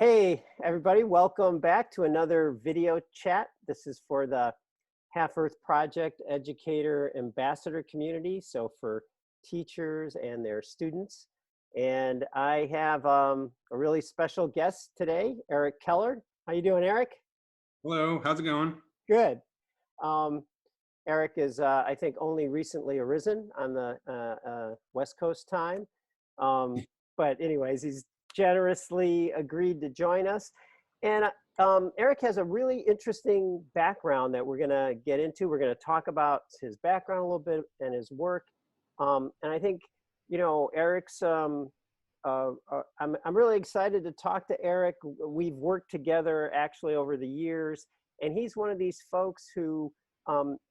Hey, everybody, welcome back to another video chat. This is for the Half Earth Project Educator Ambassador community, so for teachers and their students. And I have a really special guest today, Eric Keller. How you doing, Eric? Hello, how's it going? Good. Um, Eric is, I think, only recently arisen on the West Coast time. But anyways, he's generously agreed to join us. And Eric has a really interesting background that we're going to get into. We're going to talk about his background a little bit and his work. And I think, you know, Eric's, I'm really excited to talk to Eric. We've worked together actually over the years. And he's one of these folks who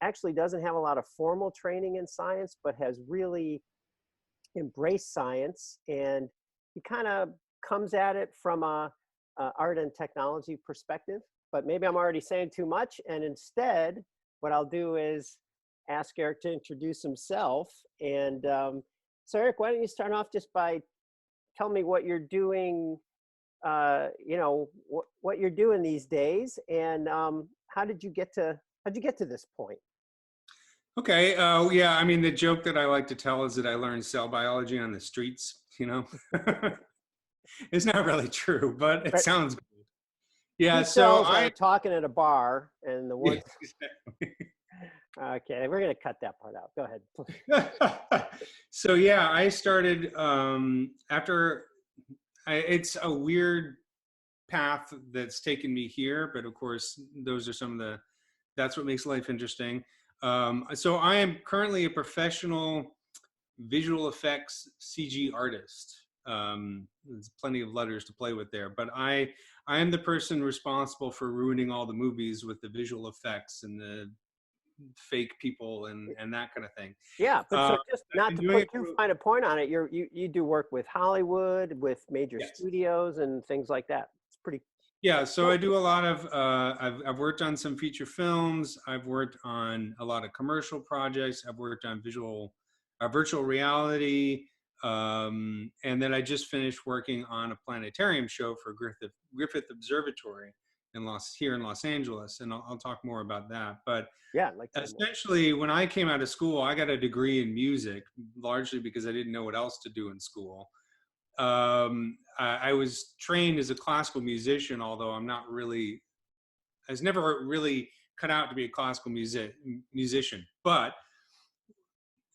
actually doesn't have a lot of formal training in science, but has really embraced science. And he kind of comes at it from a art and technology perspective. But maybe I'm already saying too much. And instead, what I'll do is ask Eric to introduce himself. And so Eric, why don't you start off just by telling me what you're doing, you know, what you're doing these days, and how did you get to this point? Okay, yeah, I mean, the joke that I like to tell is that I learned cell biology on the streets, you know? It's not really true, but it Right. sounds good. Yeah, Two so cells are talking at a bar, and the one. yeah, exactly. Okay, we're gonna cut that part out. Go ahead. So yeah, I started it's a weird path that's taken me here, but of course, those are that's what makes life interesting. So I am currently a professional visual effects CG artist. There's plenty of letters to play with there, but I am the person responsible for ruining all the movies with the visual effects and the fake people and that kind of thing. Yeah, but so just I've not been to doing put it too fine a point on it, you do work with Hollywood, with major yes. studios and things like that. It's pretty Yeah, so cool. I do a lot of, I've worked on some feature films, I've worked on a lot of commercial projects, I've worked on virtual reality, and then I just finished working on a planetarium show for Griffith Observatory here in Los Angeles, and I'll talk more about that. But Yeah, I'd like to know more. essentially, when I came out of school, I got a degree in music, largely because I didn't know what else to do in school. I was trained as a classical musician, although I was never really cut out to be a classical musician. But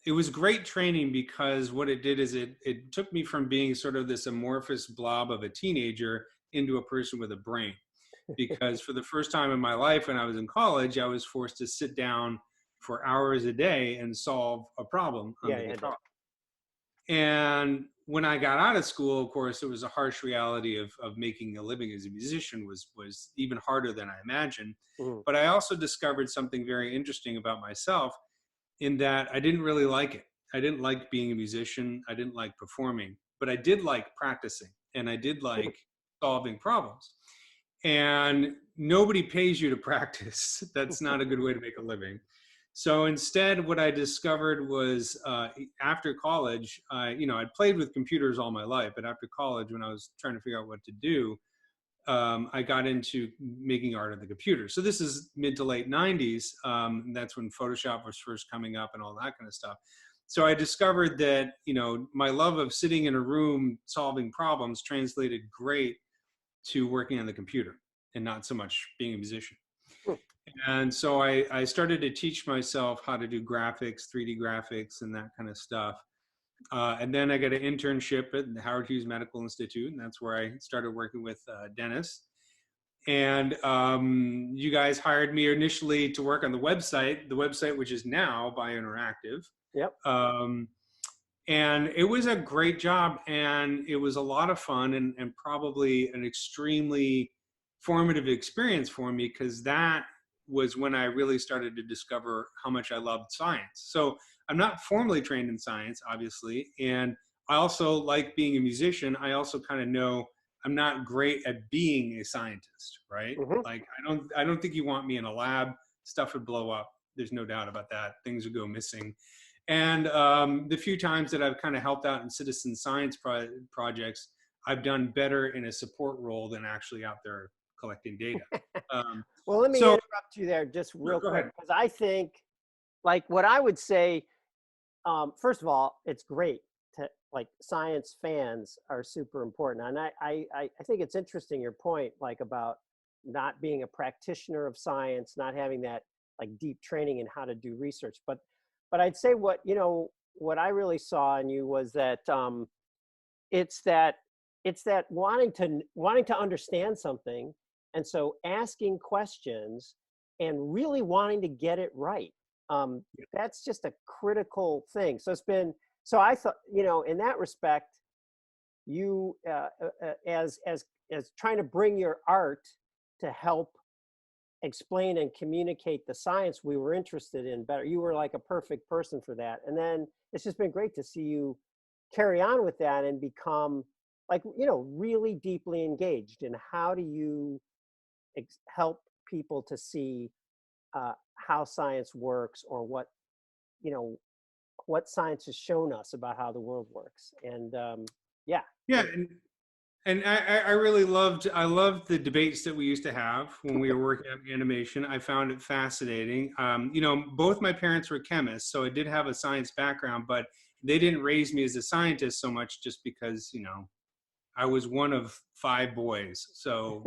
it was great training because what it did is it took me from being sort of this amorphous blob of a teenager into a person with a brain. Because for the first time in my life when I was in college, I was forced to sit down for hours a day and solve a problem on Yeah, the you had to. guitar. And when I got out of school, of course, it was a harsh reality of making a living as a musician was even harder than I imagined. Mhm. But I also discovered something very interesting about myself in that I didn't really like it. I didn't like being a musician. I didn't like performing, but I did like practicing and I did like solving problems. And nobody pays you to practice. That's not a good way to make a living. So instead, what I discovered was after college, I'd played with computers all my life, but after college, when I was trying to figure out what to do, I got into making art on the computer. So this is mid to late 90s. That's when Photoshop was first coming up and all that kind of stuff. So I discovered that, my love of sitting in a room solving problems translated great to working on the computer and not so much being a musician. And so I started to teach myself how to do graphics, 3D graphics, and that kind of stuff. And then I got an internship at the Howard Hughes Medical Institute, and that's where I started working with Dennis. And you guys hired me initially to work on the website which is now Biointeractive. Yep. And it was a great job, and it was a lot of fun and probably an extremely formative experience for me, because that was when I really started to discover how much I loved science. So I'm not formally trained in science, obviously, and I also like being a musician. I also kind of know I'm not great at being a scientist, right? Mm-hmm. Like I don't think you want me in a lab. Stuff would blow up. There's no doubt about that. Things would go missing. And the few times that I've kind of helped out in citizen science projects, I've done better in a support role than actually out there collecting data. Well, let me So interrupt you there just real go quick, ahead. because I think, like, what I would say, first of all, it's great to, like, science fans are super important. And I think it's interesting your point, like, about not being a practitioner of science, not having that, like, deep training in how to do research. But I'd say what, what I really saw in you was that it's that it's that wanting to understand something, and so asking questions and really wanting to get it right. That's just a critical thing. So it's been, so I thought, in that respect, you as trying to bring your art to help explain and communicate the science we were interested in better, you were like a perfect person for that. And then it's just been great to see you carry on with that and become, like, really deeply engaged in how do you help people to see how science works, or you know what science has shown us about how the world works. And yeah. Yeah, and I really loved the debates that we used to have when we were working on animation. I found it fascinating. Both my parents were chemists, so I did have a science background, but they didn't raise me as a scientist so much, just because I was one of 5 boys, so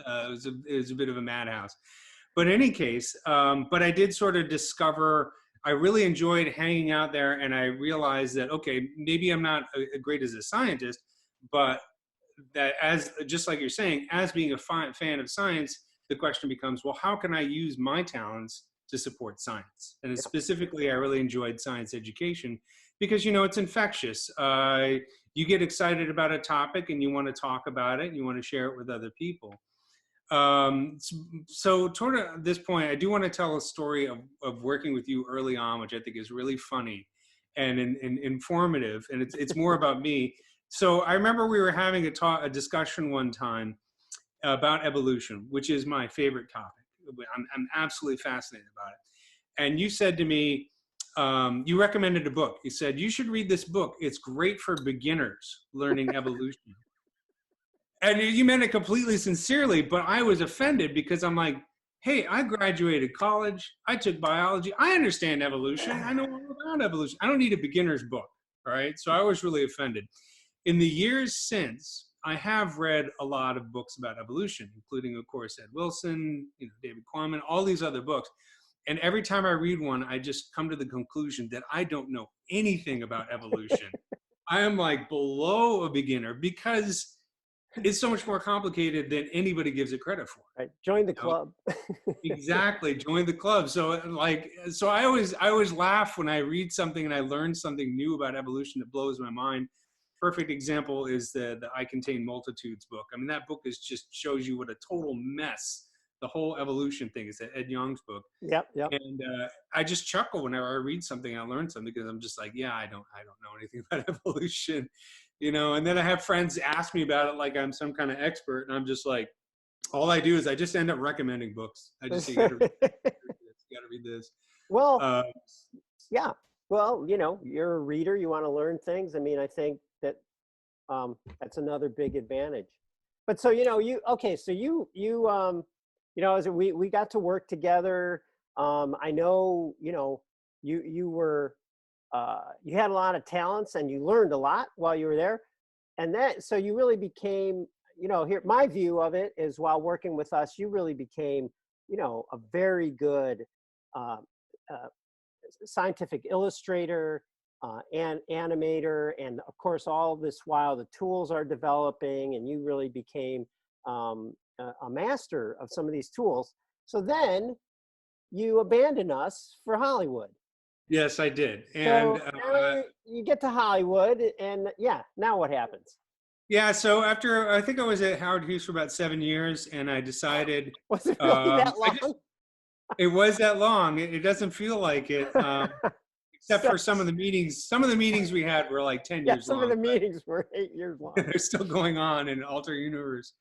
it was a bit of a madhouse. But in any case, but I did sort of discover. I really enjoyed hanging out there, and I realized that, okay, maybe I'm not great as a scientist, but that, as just like you're saying, as being a fan of science, the question becomes, well, how can I use my talents to support science? And specifically, I really enjoyed science education because it's infectious. You get excited about a topic and you want to talk about it and you want to share it with other people. So toward this point, I do want to tell a story of working with you early on, which I think is really funny and informative, and it's more about me. So I remember we were having a discussion one time about evolution, which is my favorite topic. I'm absolutely fascinated about it. And you said to me, you recommended a book. You said, you should read this book. It's great for beginners learning evolution. And you meant it completely sincerely, but I was offended because I'm like, hey, I graduated college. I took biology. I understand evolution. I know all about evolution. I don't need a beginner's book. All right. So I was really offended. In the years since, I have read a lot of books about evolution, including, of course, Ed Wilson, David Quammen, all these other books. And every time I read one, I just come to the conclusion that I don't know anything about evolution. I am like below a beginner because it's so much more complicated than anybody gives it credit for. Right. Join the club. Exactly. Join the club. So I always laugh when I read something and I learn something new about evolution that blows my mind. Perfect example is the I Contain Multitudes book. I mean, that book just shows you what a total mess the whole evolution thing is. Ed Young's book. Yep. And I just chuckle whenever I read something, I learn something, because I'm just like, yeah, I don't know anything about evolution, and then I have friends ask me about it like I'm some kind of expert, and I'm just like, all I do is I just end up recommending books. I just say, you gotta read this, you gotta read this. Well, Uh, yeah. Well, you're a reader, you want to learn things. I mean, I think that that's another big advantage. But so, so as we got to work together, I know, you were you had a lot of talents and you learned a lot while you were there. And so you really became, here, my view of it is, while working with us, you really became, a very good uh, uh, scientific illustrator, and animator. And of course, all this while the tools are developing, and you really became a master of some of these tools. So then you abandon us for Hollywood. yes, I did. So And now you get to Hollywood, and yeah, now what happens? yeah, so after, I think I was at Howard Hughes for about 7 years, and I decided, Was it really that I long? just, it was that long. It doesn't feel like it. Except So, for some of the meetings. Some of the meetings we had were like 10 yeah, years some of long, the meetings were 8 years long. but they're still going on in alter universe.